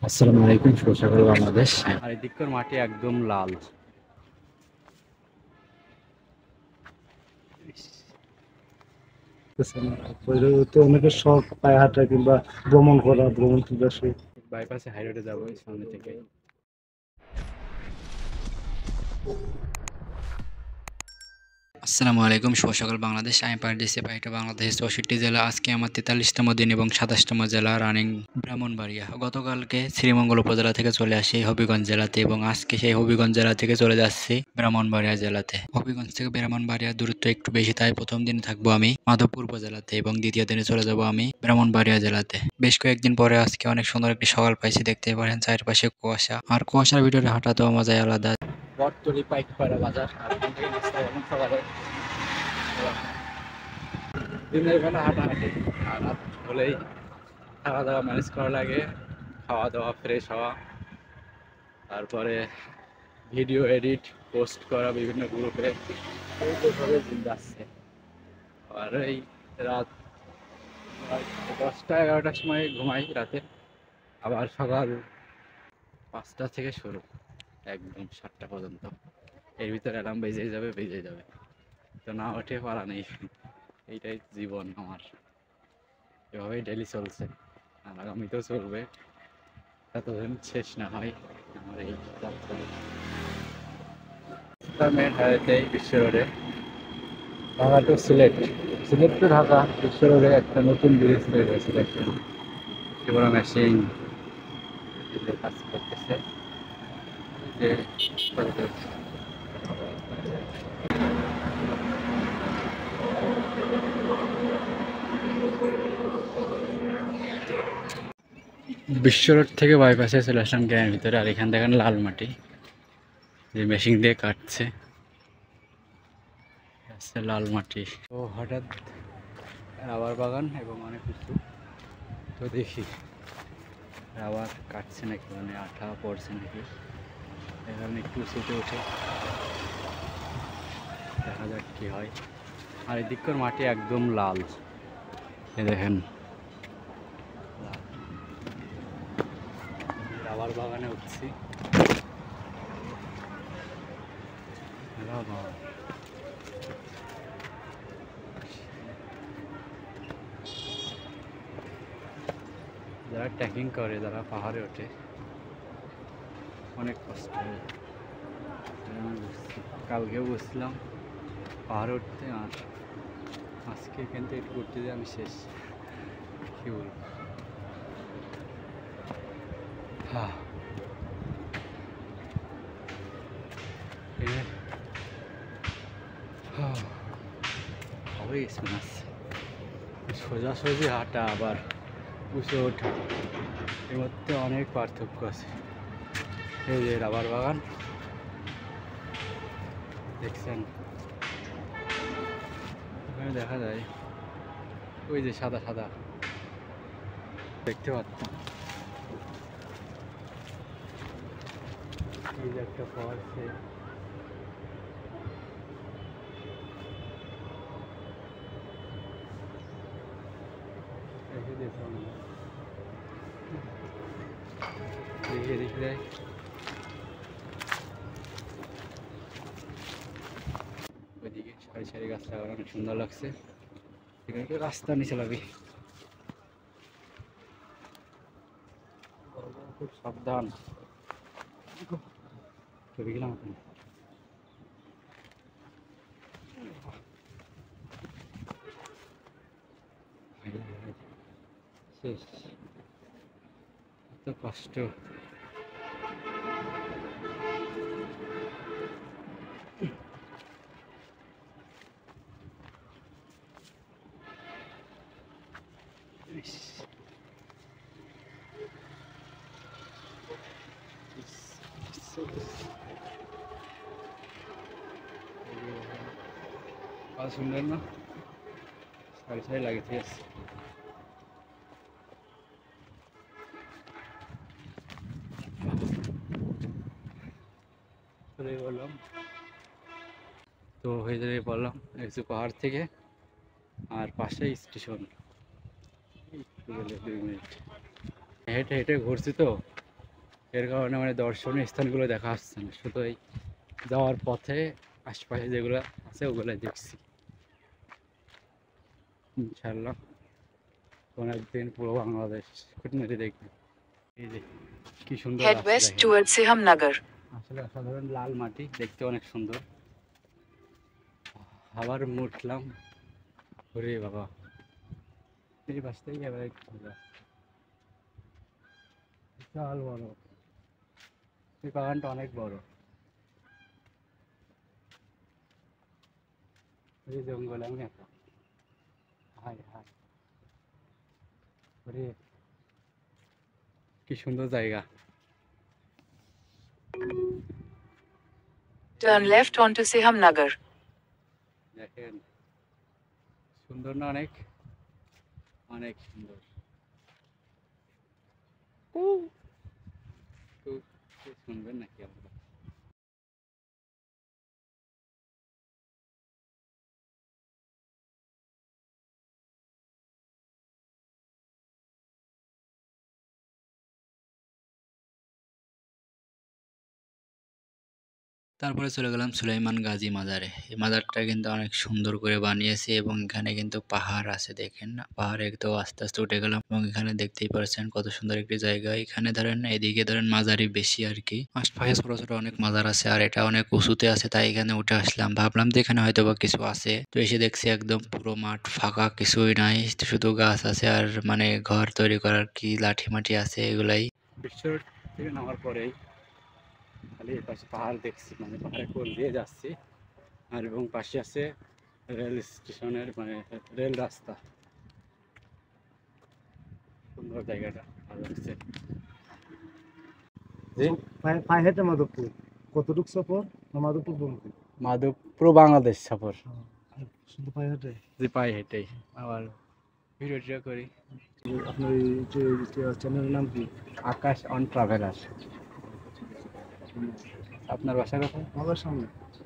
আসসালামু আলাইকুম, শুভ সকাল বাংলাদেশ। আর এদিককার মাটি একদম লাল। তো অনেকের শখ পায়ে হাঁটা কিংবা ভ্রমণ করা, ভ্রমণ পিপাসু। বাইপাসে হাইরোডে যাবো সামনে থেকে। আসসালামু আলাইকুম, শুভ সকাল বাংলাদেশ। আমি পারদেশে পাইটা বাংলাদেশের 64 জেলা। আজকে আমার 43তম দিন এবং 27তম জেলা রানিং ব্রাহ্মণবাড়িয়া। গতকালকে শ্রীমঙ্গল উপজেলা থেকে চলে আসি হবিগঞ্জ জেলাতে এবং আজকে সেই হবিগঞ্জ জেলা থেকে চলে যাচ্ছি ব্রাহ্মণবাড়িয়া জেলাতে। হবিগঞ্জ থেকে ব্রাহ্মণবাড়িয়ার দূরত্ব একটু বেশি, তাই প্রথম দিন থাকবো আমি মাধবপুর উপজেলাতে এবং দ্বিতীয় দিনে চলে যাব আমি ব্রাহ্মণবাড়িয়া জেলাতে। বেশ কয়েকদিন পরে আজকে অনেক সুন্দর একটি সকাল পাইছি। দেখতে পারেন চারপাশে কুয়াশা, আর কুয়াশার ভিতরে হাঁটাতেও মজাই আলাদা। বটতলি পাইকপাড়া বাজার, আর এখান থেকে নাস্তা করলাম সকালে। দিনের বেলা হাঁটাহাঁটি, আর রাত হলেই খাওয়া দাওয়া ম্যানেজ করা লাগে। খাওয়া দাওয়া, ফ্রেশ হওয়া, তারপরে ভিডিও এডিট, পোস্ট করা বিভিন্ন গ্রুপে, এইভাবে দিন যাচ্ছে। আর এই রাত 10টা-11টার সময় ঘুমাই রাতে, আবার সকাল 5টা থেকে শুরু একদম 7টা পর্যন্ত। এর ভিতরে অ্যালার্ম বেজে যাবে, তো না ওঠে পারা নেই। এইটাই জীবন আমার, এভাবেই ডেলি চলছে, আর আগামীতেও চলবে এতদিন শেষ না হয় আমার এই যাত্রা। মেন হাইওয়েতে বিশ্ব রোডে, ঢাকা টু সিলেট, সিলেট টু ঢাকা বিশ্ব রোডে একটা নতুন ব্রিজ তৈরি হয়েছে। দেখছেন কি বড় মেশিন কাজ করতেছে। যে বিশ্ব রোড থেকে বাইপাসে চলে আসলাম গ্রামের ভিতরে। আর এখান দেখেন লাল মাটি যে মেশিন দিয়ে কাটছে, লাল মাটি। তো হঠাৎ রাবার বাগান এবং অনেক কিছু, তো দেখি রাবার কাটছে নাকি, মানে আঠা পড়ছে নাকি, এখানে একটু উঁচুতে উঠে দেখা যাক কি হয়। আর এদিককার মাটি একদম লাল, এ দেখেন রাবার বাগানে উঠছি। যারা ট্রেকিং করে, যারা পাহাড়ে ওঠে, অনেক কষ্ট হয়। কালকেও বসছিলাম পাহাড়ে উঠতে, আর আজকে এখান থেকে একটু ঘুরতে দিয়ে আমি শেষ। কি বলবো, হ্যাঁ হবে গেছে মাছ। সোজাসুজি হাঁটা আবার উঁচু ওঠা, এর মধ্যে অনেক পার্থক্য আছে। এই যে রাবার বাগান দেখছেন, ওখানে দেখা যায় ওই যে সাদা সাদা দেখতে পাচ্ছেন। এই যে একটা পড়ছে, রেখে দিয়েছে দেখিয়ে দেখে দেয়। ওইদিকে সারি সারি গাছ লাগানো অনেক সুন্দর লাগছে। এখানে তো রাস্তা নিচে লাগবে, খুব সাবধান। চলে গেলাম ওখানে। শেষ, এত কষ্ট। সুন্দর না, সারি সারি লাগিয়ে আছে। বললাম তো হয়ে যাবে, বললাম একটু পাহাড় থেকে, আর পাশেই স্টেশন। একটু গেলে 2 মিনিট হেঁটে হেঁটে ঘুরছি তো, এর কারণে মানে দর্শনীয় স্থানগুলো দেখা আসছে না, শুধু এই যাওয়ার পথে আশেপাশে যেগুলো আছে ওগুলো দেখছি। ইনশাল্লাহ কোন একদিন পুরো বাংলাদেশ খুঁটিনাটি দেখবে। এই যে কি সুন্দর Head রাস্তা west দেখেন, towards Sihamnagar. আসলে অসাধারণ লাল মাটি, দেখতে অনেক সুন্দর। আবার উঠলাম, ওরে বাবা, এই বাস থেকে এবার একটু সোজা। বিশাল বড়, এই বাগানটা অনেক বড়। এই জঙ্গলে আমি একা, হাই হাই, ওরে কি সুন্দর জায়গা। Turn left onto Sihamnagar. দেখেন সুন্দর না, অনেক অনেক সুন্দর। তো শুনবেন নাকি আপনারা? তারপরে চলে গেলাম সুলাইমান গাজী মাজারে। এই মাজারটা কিন্তু অনেক সুন্দর করে বানিয়েছে এবং এখানে কিন্তু পাহাড় আছে, দেখেন না, পাহাড়ে তো আস্তে আস্তে উঠে গেলাম এবং এখানে দেখতেই পাচ্ছেন কত সুন্দর একটি জায়গা। এখানে ধরেন এদিকে ধরেন মাজারই বেশি আর কি, আশপাশে ছোট ছোট অনেক মাজার আছে আর এটা অনেক উঁচুতে আছে, তাই এখানে উঠে আসলাম। ভাবলাম যে এখানে হয়তো বা কিছু আছে, তো এসে দেখছি একদম পুরো মাঠ ফাঁকা, কিছুই নাই, শুধু গাছ আছে আর মানে ঘর তৈরি করার কি লাঠি মাটি আছে এগুলাই। বিশ্ব থেকে নামার পরেই খালি পাশে পাহাড় দেখছি, মানে পাহাড়ে কোল দিয়ে যাচ্ছি আর এবং পাশে আছে রেল স্টেশনের মানে রেল রাস্তা। সুন্দর জায়গাটা, ভালো লাগছে। জি, পায়ে হেঁটে মাধবপুর কতটুকু সফর না মাধবপুর বলতে? মাধবপুর বাংলাদেশ সফর। শুধু পায়ে হেঁটে? যে পায়ে হেঁটেই আবার ভিডিও টিডিও করি। আপনার এই যে চ্যানেলের নাম কি? আকাশ অন ট্রাভেলার। আপনার বাসা কোথায়? আমার সামনে। আচ্ছা,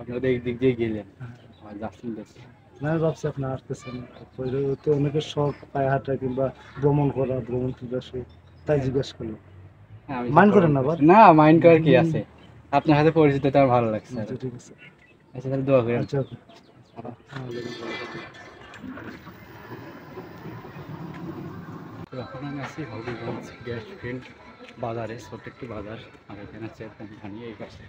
আপনি ওদের দিক দিয়ে গেলেন আর যাচ্ছেন দেখছি। না, আমি ভাবছি আপনি আসতেছেন, তো অনেকের শখ পায়ে হাঁটা কিংবা ভ্রমণ করা, ভ্রমণ পিপাসু, তাই জিজ্ঞেস করলাম। হ্যাঁ, আমি মাইন্ড করেন না আবার? না, মাইন্ড করার কি আছে, আপনার সাথে পরিচিত তো আমার ভালো লাগছে। আচ্ছা ঠিক আছে। আচ্ছা তাহলে দোয়া করেন। আচ্ছা তো এখন আমি আছি হবিগঞ্জ গ্যাস ফিল্ড বাজারে, ছোট্ট একটি বাজার, আর এখানে আছে কোম্পানি এই পাশে,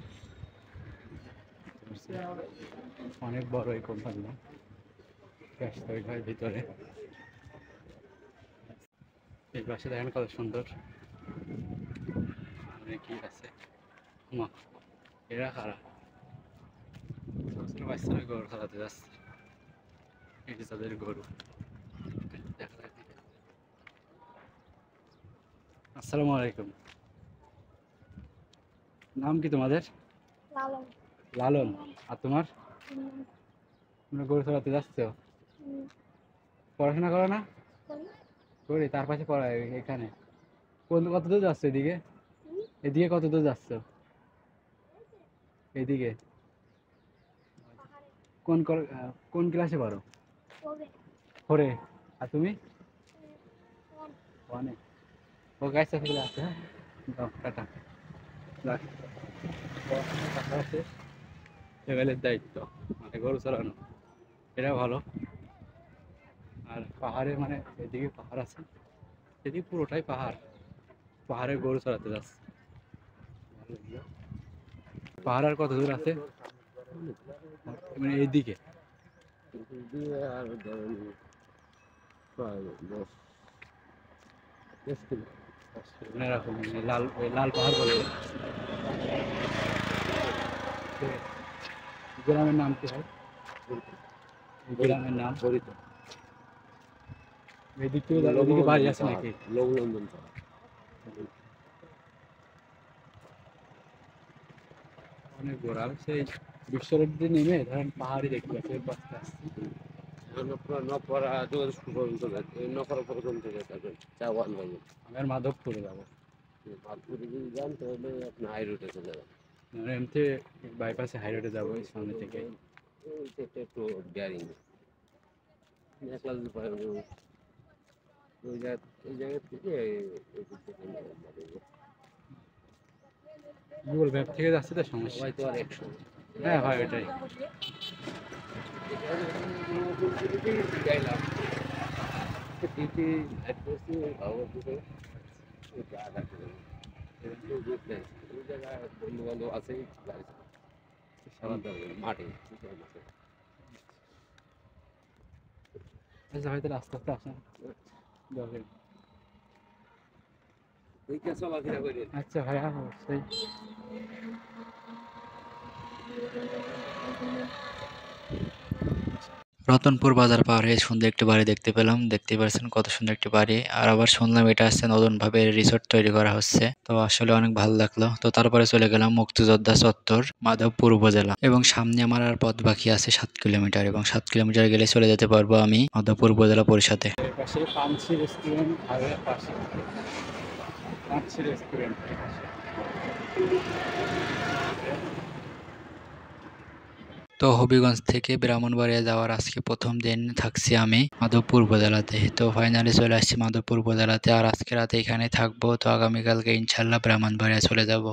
অনেক বড় এই কোম্পানি, গ্যাস তৈরি হয় ভিতরে। এই পাশে দেখেন কত সুন্দর, কি আছে, মা এরা খারাপ ছোট বাচ্চারা গরু খাওয়াতে যাচ্ছে, এটি তাদের গরু। দেখা যাক। আসসালামু আলাইকুম, নাম কি তোমাদের? লালন। লালন। আর তোমার? তোমরা গরু চড়াতে যাচ্ছ? পড়াশোনা করো না? করি, তার পাশে পড়া এখানে। কত দূর যাচ্ছ এদিকে? এদিকে কত দূর যাচ্ছ? এদিকে কোন ক্লাসে পড়ো? ফোরে। আর তুমি? ওয়ানে। ও গাছ চলে আসছে। হ্যাঁ, দাও, টাটা। রাখ। পড়াশোনার পাশাপাশি ছেলেদের দায়িত্ব মানে গরু চালানো, এটা ভালো। আর পাহাড়ে মানে এদিকে পাহাড় আছে, এদিকে পুরোটাই পাহাড়, পাহাড়ে গরু চড়াতে যাচ্ছে। পাহাড় আর কত দূর আছে? মানে এইদিকে আর ধরেন 10 কিলো। মানে এরকম মানে লাল পাহাড় বলে। গ্রামের নাম কি হয়? গ্রামের নাম বরিত। এদিক থেকে এদিকে বাড়ি আছে নাকি? লঘুনন্দন। অনেক বড়, আমি সেই বিশ্বরোড দিয়ে নেমে ধরেন পাহাড়ি দেখতে পাচ্ছি, এর পাশে আসছি। নপরা পর্যন্ত নপরা পর্যন্ত যেতে চাওয়ান হয়ে আমি আর মাধবপুরে যাবো, ভাতপুরে যদি যান তাহলে আপনি হাই রোডে চলে যাবেন। মানে এমনি বাইপাসে হাই রোডে যাবো এই সামনে থেকে। এটা একটু ডেয়ারিং একলা যদি পারে ওই জায়গা থেকে গুগল ম্যাপ থেকে যাচ্ছে তো সমস্যা। হয়তো আর 100 হ্যাঁ হয় ওটাই। গাইলাম টিটি অ্যাড্রেসে ভালো করে যা রাখতে হবে এরকম গ্রুপ নেই ওই জায়গায় বন্ধু বান্ধব আছে মাঠে আচ্ছা হয়তো আস্তে আস্তে আসেন দরকার। ওইটা চলাফেরা করে আচ্ছা ভাইয়া অবশ্যই। রতনপুর বাজার পার হয়ে সুন্দর একটি বাড়ি দেখতে পেলাম, দেখতে পাচ্ছেন কত সুন্দর একটি বাড়ি। আর আবার শুনলাম এটা হচ্ছে নতুন ভাবে রিসোর্ট তৈরি করা হচ্ছে, তো আসলে অনেক ভালো লাগলো। তো তারপরে চলে গেলাম মুক্তিযোদ্ধা চত্বর, মাধবপুর উপজেলা, এবং সামনে আমার আর পথ বাকি আছে 7 কিলোমিটার, এবং 7 কিলোমিটার গেলে চলে যেতে পারবো আমি মাধবপুর উপজেলা পরিষদে। পাশে পাঞ্চি রেস্টুরেন্ট, হাইওয়ে পাশে পাঞ্চি রেস্টুরেন্ট। তো হবিগঞ্জ থেকে ব্রাহ্মণবাড়িয়া যাওয়ার আজকে প্রথম দিন থাকছি আমি মাধবপুর উপজেলাতে। তো ফাইনালি চলে আসছি মাধবপুর উপজেলাতে, আর আজকে রাতে এখানে থাকবো। তো আগামীকালকে ইনশাল্লাহ ব্রাহ্মণবাড়িয়া চলে যাব।